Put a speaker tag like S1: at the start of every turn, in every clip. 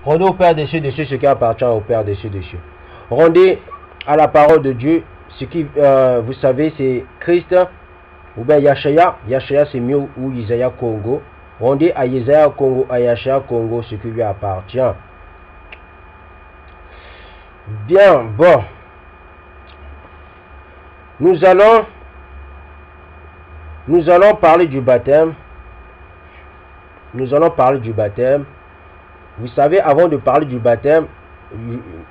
S1: Rendez au Père des cieux ce qui appartient au Père des cieux. Rendez à la parole de Dieu ce qui, vous savez, c'est Christ ou bien Yashaya. Yashaya c'est mieux, ou Isaiah Congo. Rendez à Isaiah Congo, à Yashaya Congo ce qui lui appartient. Bien, bon. Nous allons parler du baptême. Nous allons parler du baptême. Vous savez, avant de parler du baptême,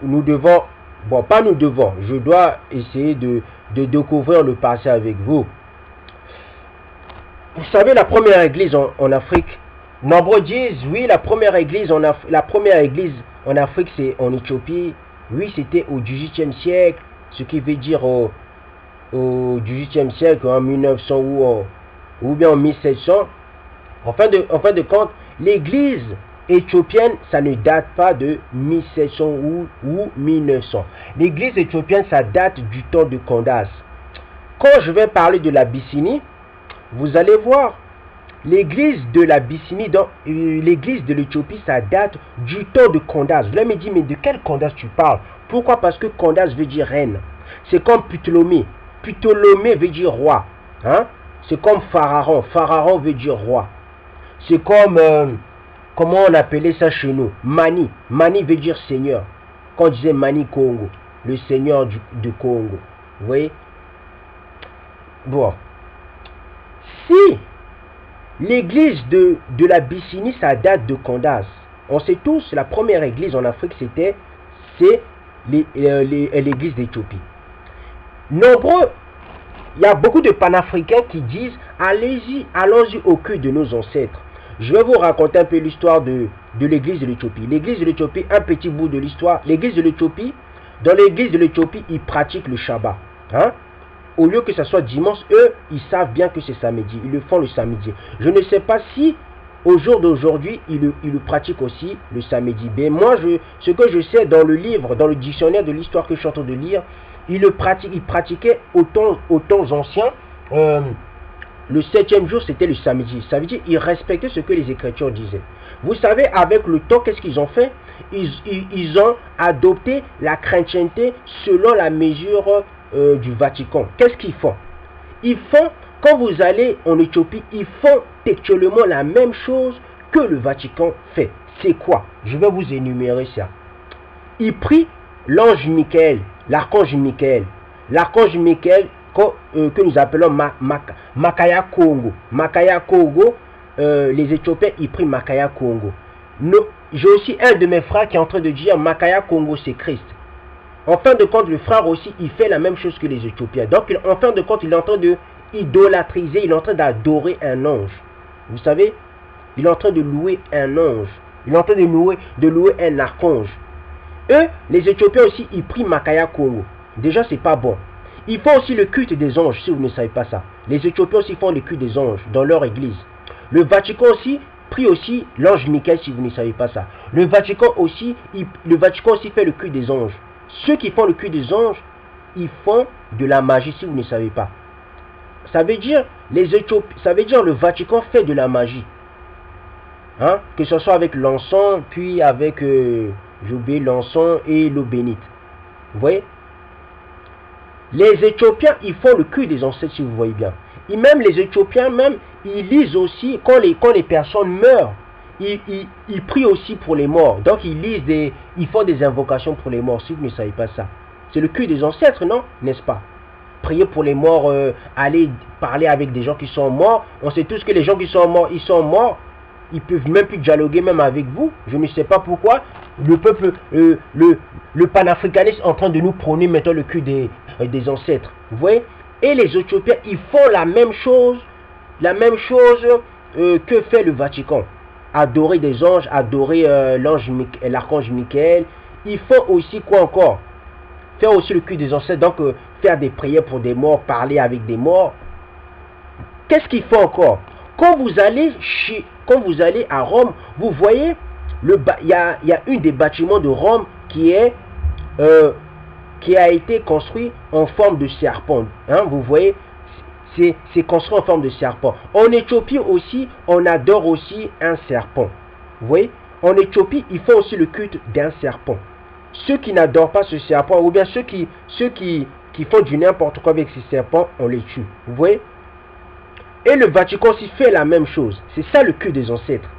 S1: nous devons, bon, pas nous devons, je dois essayer de découvrir le passé avec vous. Vous savez, la première église en Afrique, nombreux disent, oui, la première église en Afrique, c'est en Éthiopie. Oui, c'était au XVIIIe siècle, ce qui veut dire au XVIIIe siècle, en 1900 ou bien en 1700. En fin de compte, l'église éthiopienne, ça ne date pas de 1700 ou 1900. L'église éthiopienne, ça date du temps de Candace. Quand je vais parler de l'Abyssinie, vous allez voir, l'église de l'Abyssinie, l'église de l'Éthiopie, ça date du temps de Candace. Vous allez me dire, mais de quelle Candace tu parles? Pourquoi? Parce que Candace veut dire reine. C'est comme Ptolomée. Ptolomée veut dire roi. Hein? C'est comme Pharaon. Pharaon veut dire roi. C'est comme, comment on appelait ça chez nous? Mani. Mani veut dire seigneur. Quand on disait Mani Congo, le seigneur de Congo. Vous voyez? Bon. Si l'église de l'Abyssinie, ça date de Candace. On sait tous, la première église en Afrique, c'est l'église d'Éthiopie. Nombreux, il y a beaucoup de panafricains qui disent, allez-y, allons-y au cul de nos ancêtres. Je vais vous raconter un peu l'histoire de l'église de l'Éthiopie. L'église de l'Éthiopie, un petit bout de l'histoire. L'église de l'Éthiopie, dans l'église de l'Éthiopie, ils pratiquent le Shabbat. Hein? Au lieu que ce soit dimanche, eux, ils savent bien que c'est samedi. Ils le font le samedi. Je ne sais pas si, au jour d'aujourd'hui, ils le pratiquent aussi le samedi. Mais moi, ce que je sais dans le livre, dans le dictionnaire de l'histoire que je suis en train de lire, ils pratiquaient au temps ancien. Le 7e jour, c'était le samedi. Ça veut dire qu'ils respectaient ce que les Écritures disaient. Vous savez, avec le temps, qu'est-ce qu'ils ont fait? Ils ont adopté la chrétienté selon la mesure du Vatican. Qu'est-ce qu'ils font? Ils font, quand vous allez en Éthiopie, ils font textuellement la même chose que le Vatican fait. C'est quoi? Je vais vous énumérer ça. Ils prient l'ange Michael, l'archange Michael. L'archange Michael que nous appelons Makaya Congo. Makaya Congo, les Éthiopiens, ils prient Makaya Congo. J'ai aussi un de mes frères qui est en train de dire Makaya Congo, c'est Christ. En fin de compte, le frère aussi, il fait la même chose que les Éthiopiens. Donc, en fin de compte, il est en train de idolâtriser, il est en train d'adorer un ange. Vous savez, il est en train de louer un ange. Il est en train de louer un archange. Eux, les Éthiopiens aussi, ils prient Makaya Congo. Déjà, c'est pas bon. Ils font aussi le culte des anges, si vous ne savez pas ça. Les Éthiopiens aussi font le culte des anges dans leur église. Le Vatican aussi prie aussi l'ange Michael, si vous ne savez pas ça. Le Vatican aussi fait le culte des anges. Ceux qui font le culte des anges, ils font de la magie, si vous ne savez pas. Ça veut dire, le Vatican fait de la magie. Hein? Que ce soit avec l'encens, puis avec, j'ai oublié, l'encens et l'eau bénite. Vous voyez? Les Éthiopiens, ils font le culte des ancêtres, si vous voyez bien. Et même les Éthiopiens, ils lisent aussi, quand les personnes meurent, ils prient aussi pour les morts. Donc, ils font des invocations pour les morts, si vous ne savez pas ça. C'est le culte des ancêtres, non? N'est-ce pas? Prier pour les morts, aller parler avec des gens qui sont morts. On sait tous que les gens qui sont morts, ils sont morts. Ils peuvent même plus dialoguer même avec vous. Je ne sais pas pourquoi. Le peuple, le panafricanisme est en train de nous prôner maintenant le culte des ancêtres. Vous voyez? Et les Éthiopiens, ils font la même chose que fait le Vatican. Adorer des anges, adorer l'archange Michael. Ils font aussi quoi encore? Faire aussi le culte des ancêtres, donc faire des prières pour des morts, parler avec des morts. Qu'est-ce qu'ils font encore? Quand vous allez à Rome, vous voyez, il y a une des bâtiments de Rome qui a été construit en forme de serpent. Hein, vous voyez, c'est construit en forme de serpent. En Éthiopie aussi, on adore aussi un serpent. Vous voyez, en Éthiopie, ils font aussi le culte d'un serpent. Ceux qui n'adorent pas ce serpent, ou bien ceux qui font du n'importe quoi avec ces serpents, on les tue. Vous voyez? Et le Vatican aussi fait la même chose. C'est ça le culte des ancêtres.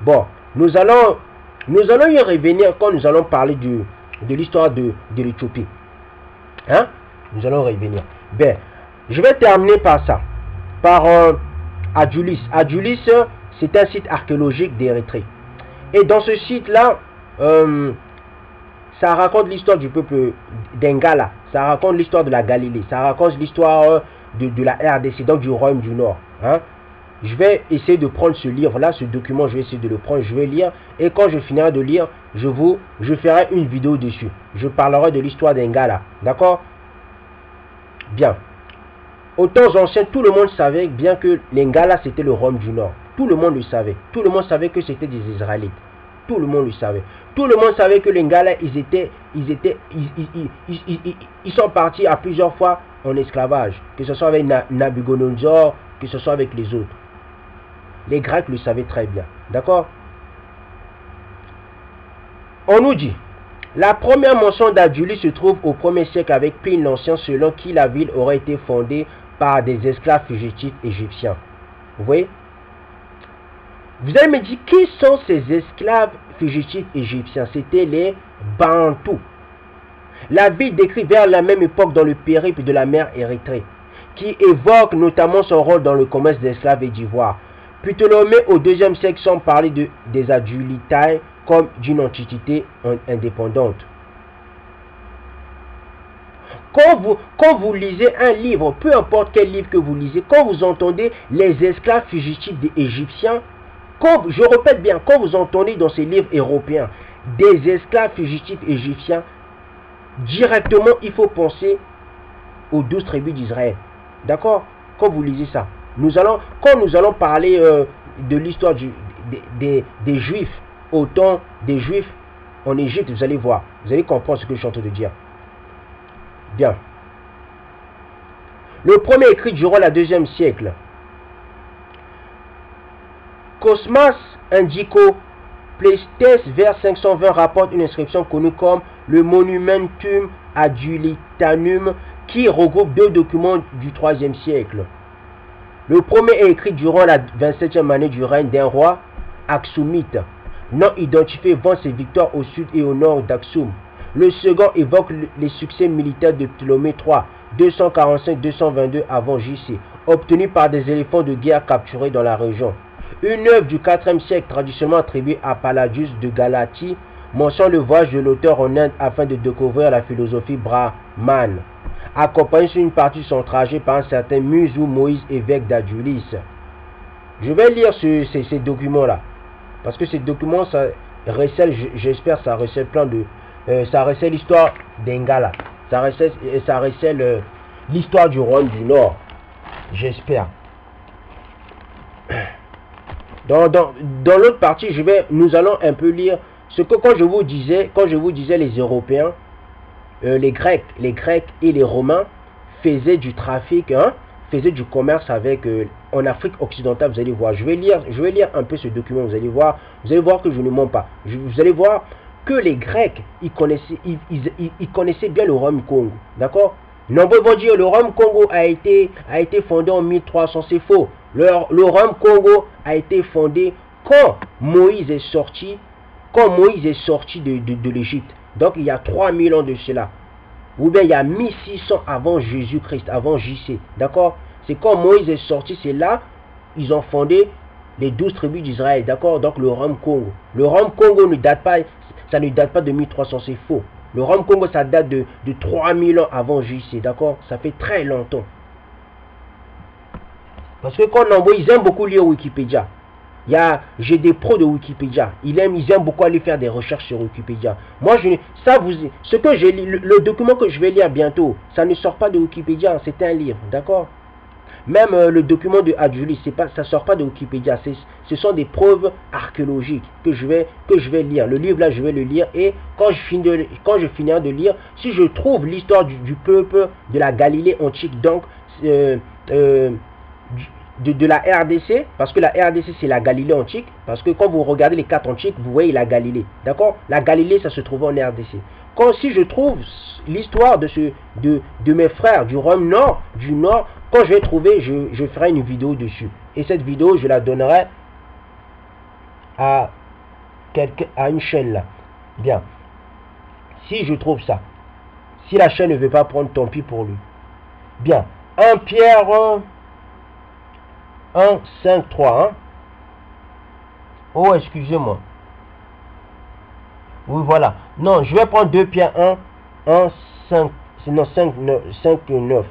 S1: Bon, nous allons y revenir quand nous allons parler de l'histoire de l'Éthiopie. Hein? Nous allons revenir. Ben, je vais terminer par ça. Par Adulis. Adulis, c'est un site archéologique d'Érythrée. Et dans ce site-là, ça raconte l'histoire du peuple d'Engala. Ça raconte l'histoire de la Galilée. Ça raconte l'histoire de la RDC, donc du Royaume du Nord. Hein? Je vais essayer de prendre ce livre-là, ce document, je vais essayer de le prendre, je vais lire. Et quand je finirai de lire, je ferai une vidéo dessus. Je parlerai de l'histoire d'Engala. D'accord? Bien. Aux temps anciens, tout le monde savait bien que l'Engala, c'était le Royaume du Nord. Tout le monde le savait. Tout le monde savait que c'était des Israélites. Tout le monde le savait. Tout le monde savait que les Ngala, ils sont partis à plusieurs fois en esclavage. Que ce soit avec Nabucodonosor, que ce soit avec les autres. Les Grecs le savaient très bien. D'accord? On nous dit, la première mention d'Adulis se trouve au 1er siècle avec Pline l'Ancien, selon qui la ville aurait été fondée par des esclaves fugitifs égyptiens. Vous voyez? Vous allez me dire, qui sont ces esclaves fugitifs égyptiens? C'était les Bantous. La ville décrit vers la même époque dans le périple de la mer Érythrée, qui évoque notamment son rôle dans le commerce d'esclaves et d'ivoire. Ptolémée au 2e siècle semble parler des Adulitae comme d'une entité indépendante. Quand vous lisez un livre, peu importe quel livre que vous lisez, quand vous entendez les esclaves fugitifs des Égyptiens, je répète bien, quand vous entendez dans ces livres européens des esclaves fugitifs égyptiens, directement il faut penser aux 12 tribus d'Israël. D'accord? Quand vous lisez ça, quand nous allons parler de l'histoire des Juifs, au temps des Juifs en Égypte, vous allez voir, vous allez comprendre ce que je suis en train de dire. Bien. Le premier écrit durant le 2e siècle. Cosmas Indico Plestes vers 520 rapporte une inscription connue comme le Monumentum Adulitanum qui regroupe 2 documents du 3e siècle. Le premier est écrit durant la 27e année du règne d'un roi Aksumite, non identifié vend ses victoires au sud et au nord d'Aksum. Le second évoque les succès militaires de Ptolémée III, 245-222 avant JC, obtenus par des éléphants de guerre capturés dans la région. Une œuvre du 4e siècle traditionnellement attribuée à Palladius de Galatie mentionne le voyage de l'auteur en Inde afin de découvrir la philosophie brahmane, accompagné sur une partie de son trajet par un certain Muse ou Moïse, évêque d'Adulis. Je vais lire ces documents-là, parce que ces documents, ça recèle, j'espère, ça recèle plein de... ça recèle l'histoire d'Engala, ça recèle l'histoire du Royaume du Nord, j'espère. Dans l'autre partie, nous allons un peu lire ce que quand je vous disais les Européens, les Grecs et les Romains faisaient du trafic, faisaient du commerce avec en Afrique occidentale. Vous allez voir, je vais lire un peu ce document. Vous allez voir que je ne mens pas. Vous allez voir que les Grecs, ils connaissaient bien le Royaume Congo, d'accord? Nombreux vont dire le Royaume Congo a été fondé en 1300, c'est faux. Le Royaume Congo a été fondé quand Moïse est sorti de l'Égypte. Donc il y a 3000 ans de cela. Ou bien il y a 1600 avant Jésus-Christ, avant JC. D'accord? C'est quand Moïse est sorti, c'est là ils ont fondé les 12 tribus d'Israël. D'accord? Donc le Royaume Congo. Le Royaume Congo ne date pas de 1300, c'est faux. Le Royaume Congo, ça date de 3000 ans avant JC. D'accord? Ça fait très longtemps. Parce que quand on envoie, ils aiment beaucoup lire Wikipédia. J'ai des pros de Wikipédia. Ils aiment beaucoup aller faire des recherches sur Wikipédia. Moi, le document que je vais lire bientôt, ça ne sort pas de Wikipédia, c'est un livre, d'accord? Même le document de Adulis, ça ne sort pas de Wikipédia. Ce sont des preuves archéologiques que je vais lire. Le livre là, je vais le lire et quand je finirai de lire, si je trouve l'histoire du peuple de la Galilée antique, donc de la RDC, parce que la RDC c'est la Galilée antique, parce que quand vous regardez les cartes antiques, vous voyez la Galilée, d'accord? La Galilée, ça se trouve en RDC. Quand si je trouve l'histoire de mes frères du Rhum Nord, quand je vais trouver, je ferai une vidéo dessus. Et cette vidéo, je la donnerai à une chaîne là. Bien. Si je trouve ça, si la chaîne ne veut pas prendre, tant pis pour lui. Bien. 1 Pierre 1, 5, 3. Hein? Oh, excusez-moi. Oui, voilà. Non, je vais prendre 2 Pierre 1, 5, sinon 5, 9.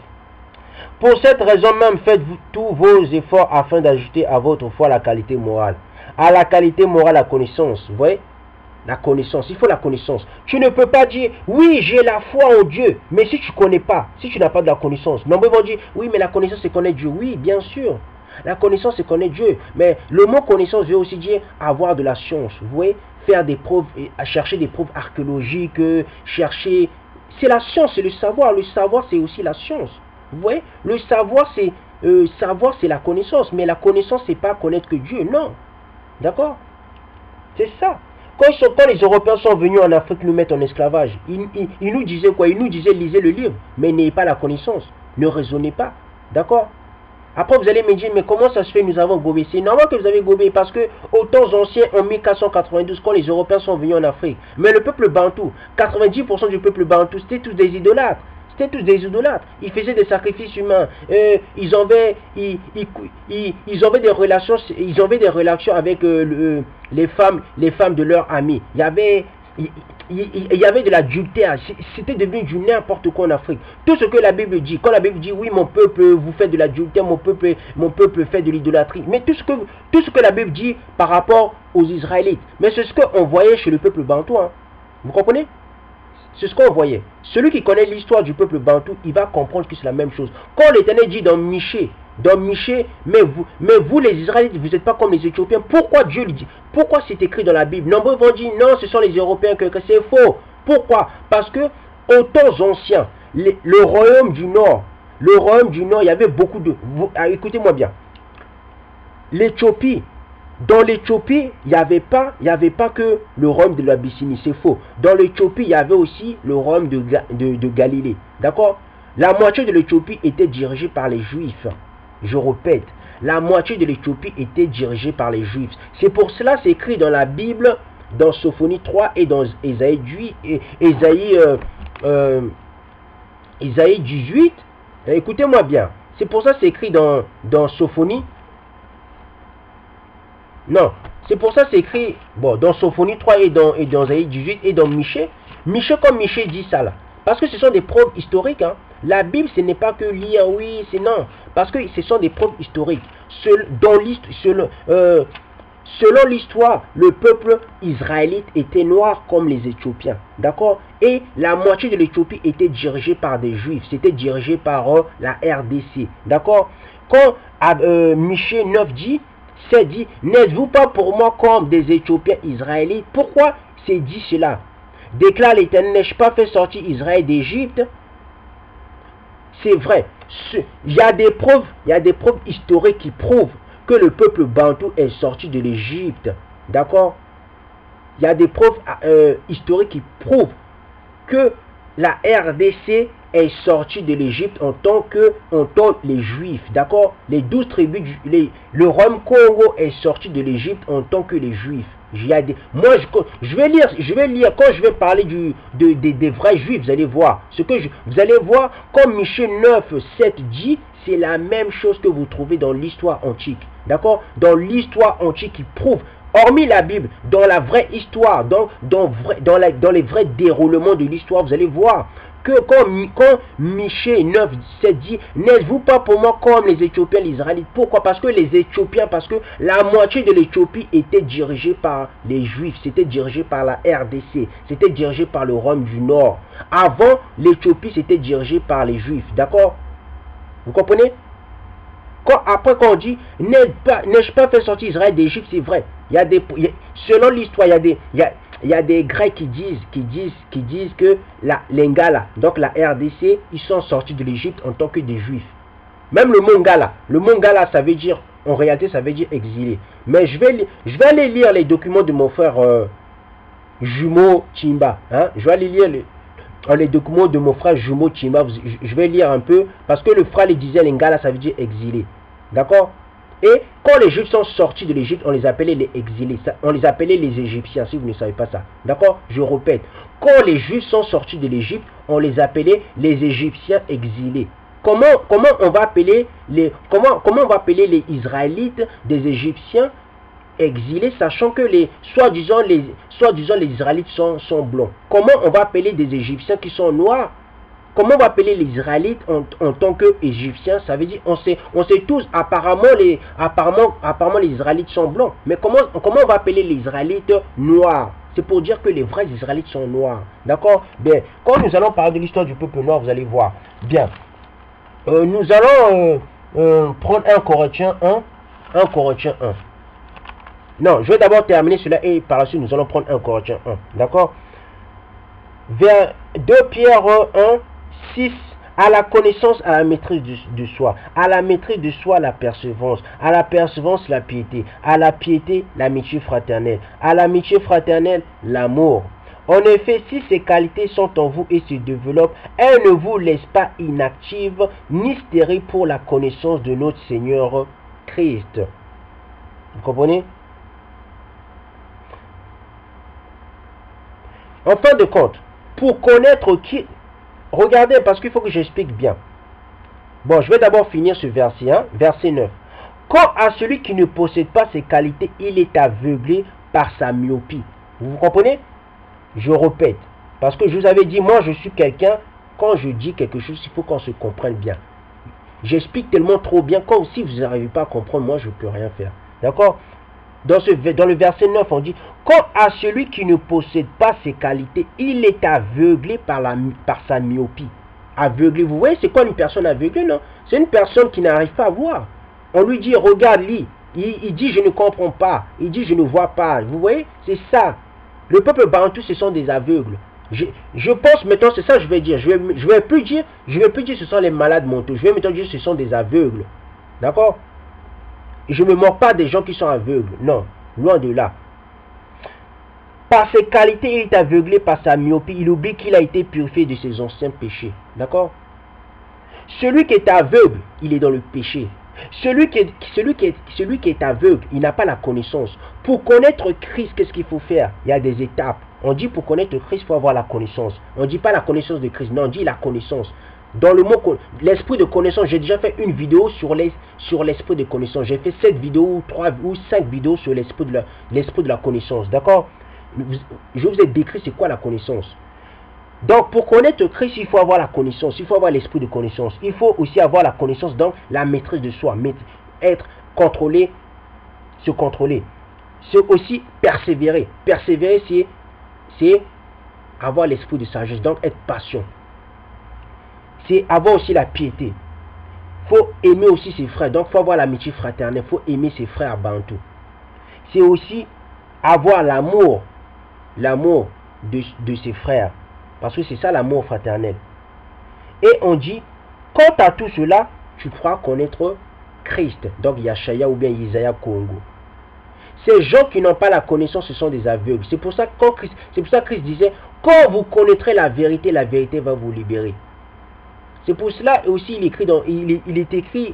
S1: Pour cette raison même, faites-vous tous vos efforts afin d'ajouter à votre foi la qualité morale. À la qualité morale, la connaissance. Vous voyez? La connaissance. Il faut la connaissance. Tu ne peux pas dire, oui, j'ai la foi en Dieu. Mais si tu ne connais pas, si tu n'as pas de la connaissance. Nombreux vont dire, oui, mais la connaissance, c'est connaître Dieu. Oui, bien sûr. La connaissance, c'est connaître Dieu. Mais le mot connaissance veut aussi dire avoir de la science. Vous voyez? Faire des preuves, chercher des preuves archéologiques, chercher... C'est la science, c'est le savoir. Le savoir, c'est aussi la science. Vous voyez? Le savoir, c'est la connaissance. Mais la connaissance, c'est pas connaître que Dieu. Non. D'accord? C'est ça. Quand les Européens sont venus en Afrique nous mettre en esclavage, ils nous disaient quoi? Ils nous disaient lisez le livre, mais n'ayez pas la connaissance. Ne raisonnez pas. D'accord? Après, vous allez me dire, mais comment ça se fait, nous avons gobé? C'est normal que vous avez gobé, parce que aux temps anciens, en 1492, quand les Européens sont venus en Afrique, mais le peuple bantou, 90% du peuple bantou, c'était tous des idolâtres. C'était tous des idolâtres. Ils faisaient des sacrifices humains. Ils avaient des relations avec les femmes de leurs amis. Il y avait de l'adultère. C'était devenu du n'importe quoi en Afrique. Tout ce que la Bible dit, quand la Bible dit oui, mon peuple, vous faites de l'adultère, mon peuple fait de l'idolâtrie. Mais tout ce que la Bible dit par rapport aux Israélites, mais c'est ce qu'on voyait chez le peuple bantou. Hein. Vous comprenez? C'est ce qu'on voyait. Celui qui connaît l'histoire du peuple bantou, il va comprendre que c'est la même chose. Quand l'Éternel dit dans Michée, mais vous les Israélites, vous n'êtes pas comme les Éthiopiens. Pourquoi Dieu lui dit? Pourquoi c'est écrit dans la Bible? Nombreux vont dire non, ce sont les Européens que c'est faux. Pourquoi? Parce que aux temps anciens, le royaume du Nord, il y avait beaucoup de... Écoutez-moi bien. L'Éthiopie, dans l'Éthiopie, il n'y avait pas que le royaume de l'Abyssinie, c'est faux. Dans l'Éthiopie, il y avait aussi le royaume de Galilée. D'accord? La moitié de l'Éthiopie était dirigée par les Juifs. Je répète, la moitié de l'Éthiopie était dirigée par les Juifs. C'est pour cela, c'est écrit dans la Bible, dans Sophonie 3 et dans Ésaïe 18. Écoutez-moi bien. C'est pour ça que c'est écrit dans Sophonie. Non, c'est pour ça que c'est écrit dans Sophonie 3 et dans Ésaïe 18 et dans Michée. Michée, comme Michée dit ça là. Parce que ce sont des preuves historiques. Hein. La Bible, ce n'est pas que lire, oui, c'est non. Parce que ce sont des preuves historiques. Selon l'histoire, le peuple israélite était noir comme les Éthiopiens. D'accord? Et la moitié de l'Éthiopie était dirigée par des Juifs. C'était dirigé par la RDC. D'accord? Quand Michée 9 dit, c'est dit, n'êtes-vous pas pour moi comme des Éthiopiens israélites? Pourquoi c'est dit cela? Déclare l'Éternel, n'ai-je pas fait sortir Israël d'Égypte? C'est vrai. Il y a des preuves historiques qui prouvent que le peuple bantou est sorti de l'Égypte. D'accord? Il y a des preuves historiques qui prouvent que la RDC est sortie de l'Égypte en tant que les Juifs. D'accord? Les 12 tribus, le royaume Congo est sorti de l'Égypte en tant que les Juifs. Moi, je vais lire, quand je vais parler des vrais Juifs, vous allez voir. Vous allez voir, comme Michée 9, 7 dit, c'est la même chose que vous trouvez dans l'histoire antique. D'accord? Dans l'histoire antique qui prouve, hormis la Bible, dans la vraie histoire, dans les vrais déroulements de l'histoire, vous allez voir que quand Michée 9, 7 dit, n'êtes-vous pas pour moi comme les Éthiopiens, les Israélites? Pourquoi? Parce que les Éthiopiens, parce que la moitié de l'Éthiopie était dirigée par les Juifs, c'était dirigé par la RDC, c'était dirigé par le royaume du Nord. Avant, l'Éthiopie, c'était dirigé par les Juifs, d'accord? Vous comprenez? Après, quand on dit, n'ai-je pas fait sortir Israël d'Égypte, c'est vrai. Selon l'histoire, il y a des Grecs qui disent que l'Engala, donc la RDC, ils sont sortis de l'Égypte en tant que des Juifs. Même le mongala, ça veut dire, en réalité, ça veut dire exilé. Mais je vais aller lire les documents de mon frère jumeau Chimba. Hein? Je vais aller lire les documents de mon frère jumeau Chimba. Je vais lire un peu, parce que le frère les disait, l'Ingala, ça veut dire exilé. D'accord? Et quand les Juifs sont sortis de l'Égypte, on les appelait les exilés. On les appelait les Égyptiens, si vous ne savez pas ça. D'accord? Je répète. Quand les Juifs sont sortis de l'Égypte, on les appelait les Égyptiens exilés. Comment on va appeler les Israélites des Égyptiens exilés, sachant que soi-disant les Israélites sont blancs? Comment on va appeler des Égyptiens qui sont noirs? Comment on va appeler les Israélites en tant qu'Égyptiens? Ça veut dire, on sait tous, apparemment les Israélites sont blancs. Mais comment on va appeler les Israélites noirs? C'est pour dire que les vrais Israélites sont noirs. D'accord? Bien, quand nous allons parler de l'histoire du peuple noir, vous allez voir. Bien, nous allons prendre 1 Corinthiens 1. 1 Corinthiens 1. Non, je vais d'abord terminer cela et par la suite, nous allons prendre 1 Corinthiens 1. D'accord? Vers 2 Pierre 1. 6. À la connaissance, à la maîtrise de soi. À la maîtrise de soi, la persévérance. À la persévérance, la piété. À la piété, l'amitié fraternelle. À l'amitié fraternelle, l'amour. En effet, si ces qualités sont en vous et se développent, elles ne vous laissent pas inactives ni stériles pour la connaissance de notre Seigneur Christ. Vous comprenez? En fin de compte, pour connaître qui... Regardez, parce qu'il faut que j'explique bien. Bon, je vais d'abord finir ce verset, hein, verset 9. Quant à celui qui ne possède pas ces qualités, il est aveuglé par sa myopie. Vous comprenez? Je répète, parce que je vous avais dit, moi je suis quelqu'un, quand je dis quelque chose, il faut qu'on se comprenne bien. J'explique tellement trop bien, comme si vous n'arrivez pas à comprendre, moi je ne peux rien faire. D'accord? Dans le verset 9, on dit, quant à celui qui ne possède pas ces qualités, il est aveuglé par sa myopie. Aveuglé, vous voyez, c'est quoi une personne aveuglée, non? C'est une personne qui n'arrive pas à voir. On lui dit, regarde, lis. Il dit, je ne comprends pas. Il dit, je ne vois pas. Vous voyez, c'est ça. Le peuple bantou, ce sont des aveugles. Je pense maintenant, c'est ça que je vais dire. Je vais plus dire ce sont les malades mentaux. Je vais maintenant dire ce sont des aveugles. D'accord? Je ne me moque pas des gens qui sont aveugles. Non, loin de là. Par ses qualités, il est aveuglé par sa myopie. Il oublie qu'il a été purifié de ses anciens péchés. D'accord? Celui qui est aveugle, il est dans le péché. Celui qui est aveugle, il n'a pas la connaissance. Pour connaître Christ, qu'est-ce qu'il faut faire? Il y a des étapes. On dit pour connaître Christ, il faut avoir la connaissance. On ne dit pas la connaissance de Christ, non, on dit la connaissance. Dans le mot l'esprit de connaissance, j'ai déjà fait une vidéo sur l'esprit de connaissance. J'ai fait 7 vidéos, 3 ou 5 vidéos sur l'esprit de la connaissance. D'accord? Je vous ai décrit c'est quoi la connaissance. Donc pour connaître Christ, il faut avoir la connaissance, il faut avoir l'esprit de connaissance. Il faut aussi avoir la connaissance dans la maîtrise de soi, être contrôlé, se contrôler. C'est aussi persévérer. Persévérer, c'est avoir l'esprit de sagesse, donc être patient. C'est avoir aussi la piété. Il faut aimer aussi ses frères. Donc, il faut avoir l'amitié fraternelle. Il faut aimer ses frères bantou. C'est aussi avoir l'amour. L'amour de ses frères. Parce que c'est ça l'amour fraternel. Et on dit, quant à tout cela, tu pourras connaître Christ. Donc, Yashaya ou bien Isaiah Congo. Ces gens qui n'ont pas la connaissance, ce sont des aveugles. C'est pour ça que Christ disait, quand vous connaîtrez la vérité va vous libérer. C'est pour cela aussi il est écrit,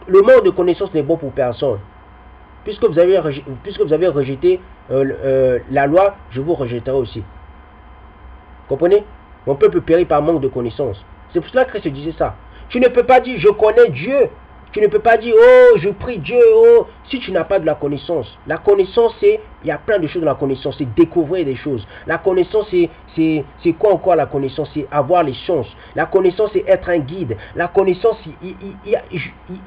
S1: le manque de connaissance n'est bon pour personne. Puisque vous avez rejeté la loi, je vous rejetterai aussi. Comprenez? Mon peuple périt par manque de connaissance. C'est pour cela que Christ disait ça. Tu ne peux pas dire je connais Dieu. Tu ne peux pas dire oh je prie Dieu. Oh, si tu n'as pas de la connaissance. La connaissance c'est, il y a plein de choses dans la connaissance. C'est découvrir des choses. La connaissance c'est quoi encore la connaissance? C'est avoir les chances. La connaissance c'est être un guide. La connaissance il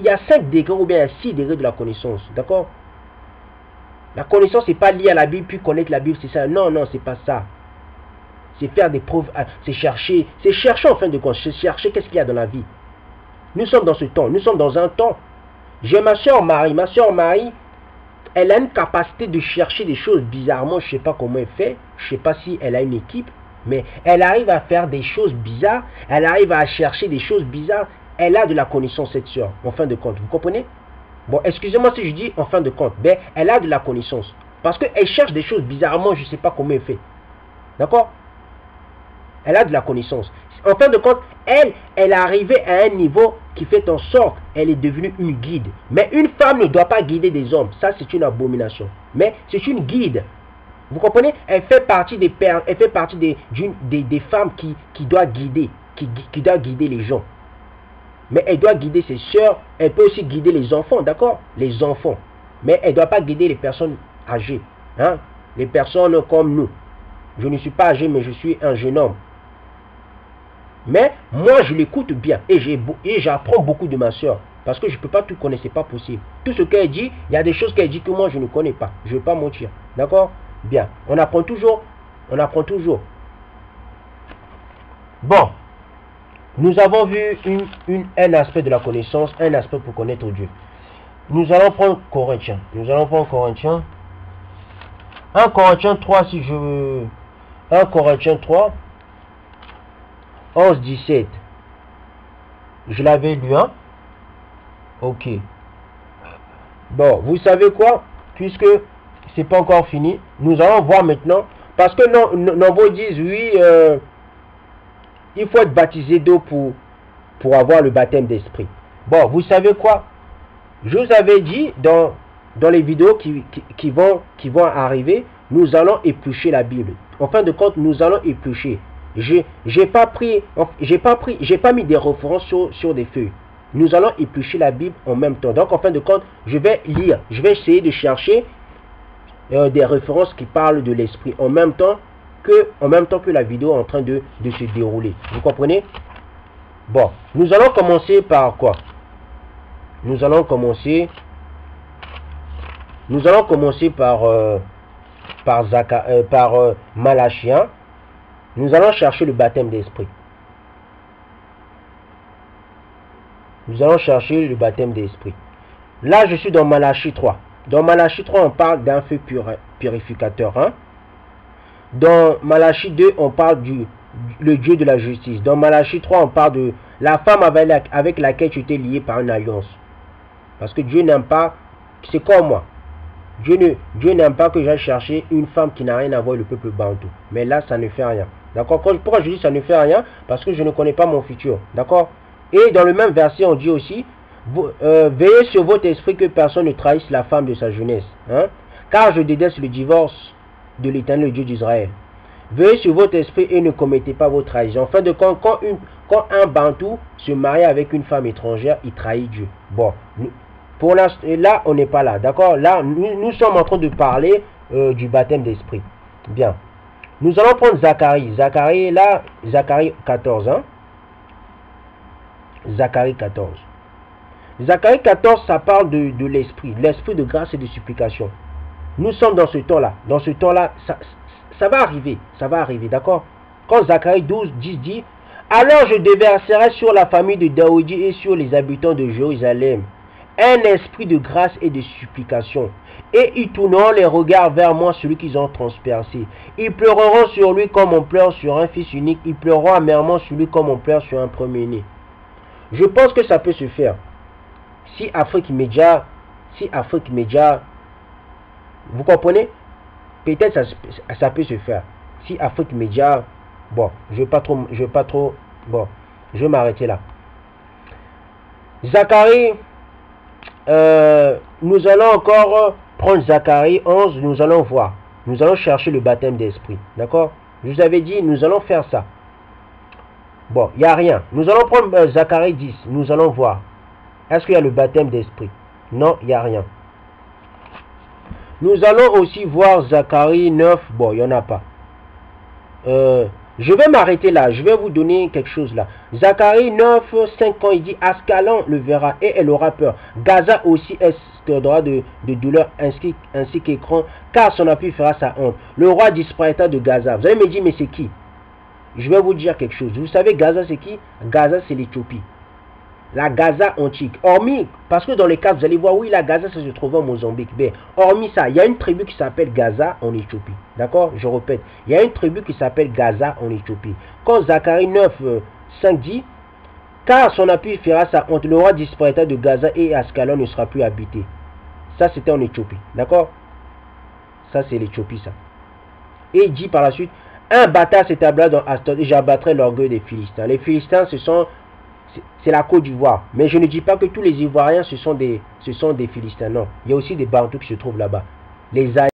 S1: y a 5 degrés ou bien 6 degrés de la connaissance. D'accord? La connaissance c'est pas lié à la Bible puis connaître la Bible c'est ça. Non, non, c'est pas ça. C'est faire des preuves, c'est chercher en fin de compte, c'est chercher qu'est-ce qu'il y a dans la vie. Nous sommes dans ce temps, nous sommes dans un temps. J'ai ma soeur Marie, elle a une capacité de chercher des choses bizarrement, je ne sais pas comment elle fait, je ne sais pas si elle a une équipe, mais elle arrive à faire des choses bizarres, elle arrive à chercher des choses bizarres, elle a de la connaissance, cette sœur, en fin de compte. Vous comprenez? Bon, excusez-moi si je dis en fin de compte, mais elle a de la connaissance. Parce qu'elle cherche des choses bizarrement, je ne sais pas comment elle fait. D'accord? Elle a de la connaissance. En fin de compte, elle est arrivée à un niveau qui fait en sorte qu'elle est devenue une guide. Mais une femme ne doit pas guider des hommes. Ça, c'est une abomination. Mais c'est une guide. Vous comprenez? Elle fait partie des pères, elle fait partie des femmes qui doivent guider, qui doivent guider les gens. Mais elle doit guider ses sœurs. Elle peut aussi guider les enfants, d'accord? Les enfants. Mais elle ne doit pas guider les personnes âgées. Hein? Les personnes comme nous. Je ne suis pas âgé, mais je suis un jeune homme. Mais moi, je l'écoute bien. Et j'apprends beaucoup de ma soeur. Parce que je ne peux pas tout connaître, ce n'est pas possible. Tout ce qu'elle dit, il y a des choses qu'elle dit que moi, je ne connais pas. Je ne vais pas mentir. D'accord? Bien. On apprend toujours. On apprend toujours. Bon. Nous avons vu un aspect de la connaissance, un aspect pour connaître Dieu. Nous allons prendre Corinthiens. Nous allons prendre Corinthiens. 1 Corinthiens 3, si je veux. 1 Corinthiens 3. 11, 17. Je l'avais lu, hein? Ok. Bon, vous savez quoi? Puisque c'est pas encore fini, nous allons voir maintenant. Parce que nombreux disent, oui, il faut être baptisé d'eau pour avoir le baptême d'esprit. Bon, vous savez quoi? Je vous avais dit dans les vidéos qui vont arriver, nous allons éplucher la Bible. En fin de compte, nous allons éplucher. J'ai pas mis des références sur des feuilles. Nous allons éplucher la Bible en même temps. Donc en fin de compte, je vais lire, je vais essayer de chercher des références qui parlent de l'esprit en même temps que la vidéo est en train de se dérouler. Vous comprenez? Bon, nous allons commencer par quoi? Nous allons commencer par Malachie 1. Nous allons chercher le baptême d'esprit. Nous allons chercher le baptême d'esprit. Là, je suis dans Malachie 3. Dans Malachie 3, on parle d'un feu purificateur. Hein? Dans Malachie 2, on parle le Dieu de la justice. Dans Malachie 3, on parle de la femme avec laquelle tu étais lié par une alliance. Parce que Dieu n'aime pas, c'est comme moi. Dieu n'aime pas que j'aille chercher une femme qui n'a rien à voir avec le peuple bantou. Mais là, ça ne fait rien. D'accord? Pourquoi je dis ça ne fait rien? Parce que je ne connais pas mon futur. D'accord? Et dans le même verset, on dit aussi, veillez sur votre esprit que personne ne trahisse la femme de sa jeunesse. Hein? Car je déteste le divorce de l'Éternel, le Dieu d'Israël. Veillez sur votre esprit et ne commettez pas vos trahisons. En fin de compte, quand un bantou se marie avec une femme étrangère, il trahit Dieu. Bon, pour là, on n'est pas là. D'accord? Là, nous sommes en train de parler du baptême d'esprit. Bien. Nous allons prendre Zacharie. Zacharie 14. Hein? Zacharie 14. Zacharie 14, ça parle de l'esprit. L'esprit de grâce et de supplication. Nous sommes dans ce temps-là. Dans ce temps-là, ça va arriver. Ça va arriver, d'accord? Quand Zacharie 12, 10 dit, alors je déverserai sur la famille de Daoudi et sur les habitants de Jérusalem un esprit de grâce et de supplication. Et ils tourneront les regards vers moi, celui qu'ils ont transpercé. Ils pleureront sur lui comme on pleure sur un fils unique. Ils pleureront amèrement sur lui comme on pleure sur un premier-né. Je pense que ça peut se faire. Si Afrique Média, vous comprenez? Peut-être ça peut se faire. Si Afrique Média, bon, je vais m'arrêter là. Zacharie, nous allons encore prendre Zacharie 11, nous allons voir. Nous allons chercher le baptême d'esprit. D'accord? Je vous avais dit, nous allons faire ça. Bon, il n'y a rien. Nous allons prendre Zacharie 10, nous allons voir. Est-ce qu'il y a le baptême d'esprit? Non, il n'y a rien. Nous allons aussi voir Zacharie 9. Bon, il n'y en a pas. Je vais m'arrêter là. Je vais vous donner quelque chose là. Zacharie 9, 5 ans, il dit, Ascalon le verra et elle aura peur. Gaza aussi explosera de douleur ainsi qu'Écran, car son appui fera sa honte. Le roi disparaîtra de Gaza. Vous allez me dire, mais c'est qui? Je vais vous dire quelque chose. Vous savez, Gaza, c'est qui? Gaza, c'est l'Éthiopie. La Gaza antique. Hormis, parce que dans les cas, vous allez voir, oui, la Gaza, ça se trouve en Mozambique. Mais hormis ça, il y a une tribu qui s'appelle Gaza en Éthiopie. D'accord? Je répète. Il y a une tribu qui s'appelle Gaza en Éthiopie. Quand Zacharie 9, 5 dit, car son appui fera sa honte. Le roi disparaîtra de Gaza et Ascalon ne sera plus habité. Ça, c'était en Éthiopie. D'accord? Ça, c'est l'Éthiopie, ça. Et il dit par la suite, un bâtard s'établira dans Astot et j'abattrai l'orgueil des Philistins. Les Philistins, c'est la Côte d'Ivoire. Mais je ne dis pas que tous les Ivoiriens, ce sont des Philistins. Non. Il y a aussi des Bantous qui se trouvent là-bas. Les